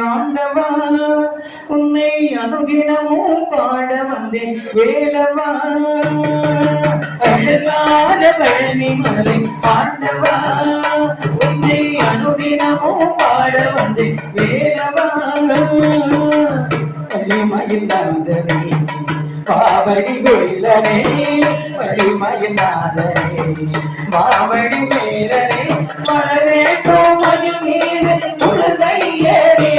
ஆண்டவா உன்னை அனுதினமும் பாட வந்தேன் வேலவா அழகான பழனி மலை ஆண்டவா உன்னை அனுதினமும் பாட வந்தேன் வேலவா வலிமையில்லாதனே பாவடி கோயிலனே வலிமையில்லாதனே மாவடி மேலனே வரவேற்றோம் மயில் மீது முருகையனே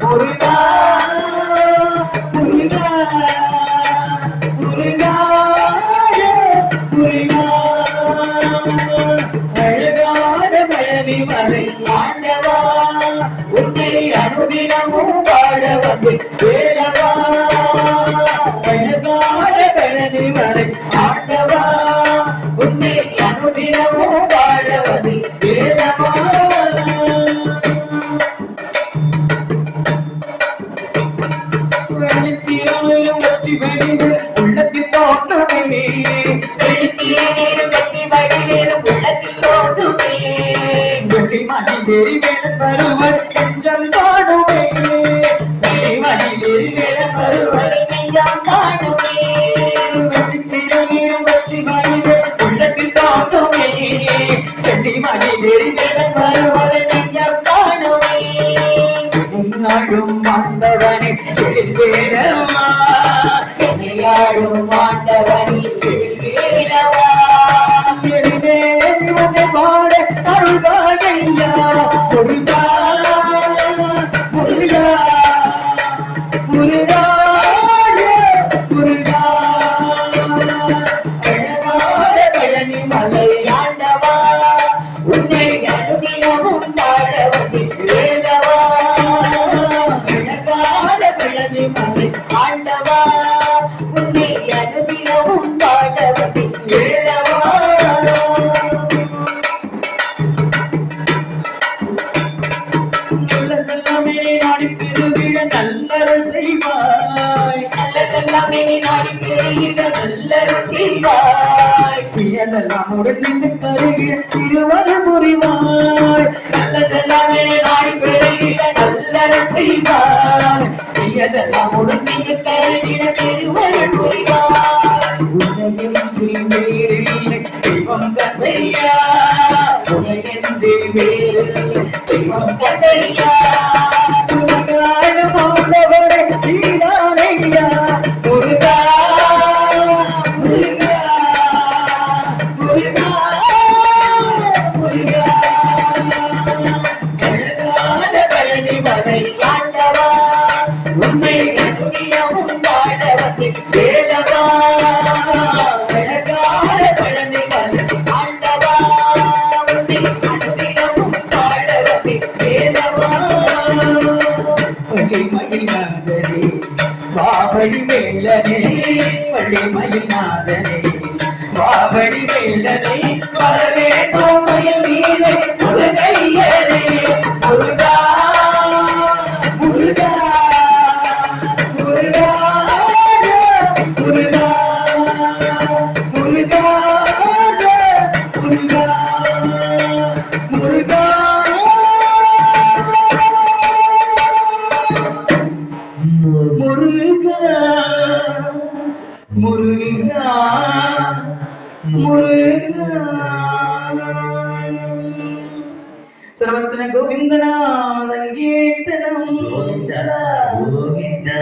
முருகா முருகா முருகா முருகா அழகான பழனி மலை ஆண்டவா உன்னை அனுதினமும் பாட வந்து வேலவா அழகான பழனி மலை ஆண்டவா உன்னை அனுதினமும் பாட வந்து வேலவா வெள்ளித்திரனும் வெற்றி வடிவில் உள்ளத்தில் தோன்றுமே வெள்ளித்திரனும் வெற்றி வடிவில் உள்ளத்தில் தோன்றுமே வெள்ளிமணி நெறிவேலன் வருவர் நெஞ்சம் காணுமே வெள்ளிமணி நெறிவேலன் வருவர் நெஞ்சம் காணுமே வெள்ளித்திரனும் வெற்றி வடிவில் உள்ளத்தில் தோன்றுமே வெள்ளிமணி நெறிவேலன் வருவர் நெஞ்சம் காணுமே என்னையாடும் ஆண்டவனே வேலவா என்னையாடும் ஆண்டவனே வேலவா எளிமேறி உன்னை பாட அருள்வாய்யா முருகா முருகா முருகா முருகா அழகான பழனி மலை ஆண்டவா உன்னை அனுதினமும் பாட வந்து வேலவா அழகான பழனி மலை ஆண்டவா உன்னை அனுதினமும் பாட வந்து வேலவா நல்லதெல்லாமே நாடி பெருகிட நல்லருள் செய்வாய் நல்லதெல்லாமே நாடி பெருகிட நல்லருள் செய்வாய் பிரியதெல்லாம் உடனே கருகிட திருவருள் புரிவாய் நல்லதெல்லாமே நாடி பெருகிட நல்லருள் செய்வாய் பிரியதெல்லாம் உடனே கருகிட திருவருள் புரிவாய் உலகின்றி வேறில்லை தெய்வம் கந்தையா உலகின்றி வேறில்லை தெய்வம் கந்தையா உலகான மாண்டவரே நீதானையா முருகா முருகா முருகா முருகா அழகான பழனி மலை ஆண்டவா உன்னை அனுதினமும் பாட வந்து வேலவா அழகான பழனி மலை ஆண்டவா உன்னை அனுதினமும் பாட வந்து வேலவா வள்ளிமயில்நாதனே வாவடி மேலனே வள்ளிமயில்நாதனே வாவடி மேலனே வரவேற்றோம் மயில் மீது முருகையனே முருகா முருகா முருகா முருகா முருகா முருகா முருகா முருகா முருகா सर्वत्र गोविंद नाम संकीर्तनम गोविंदा गोविंदा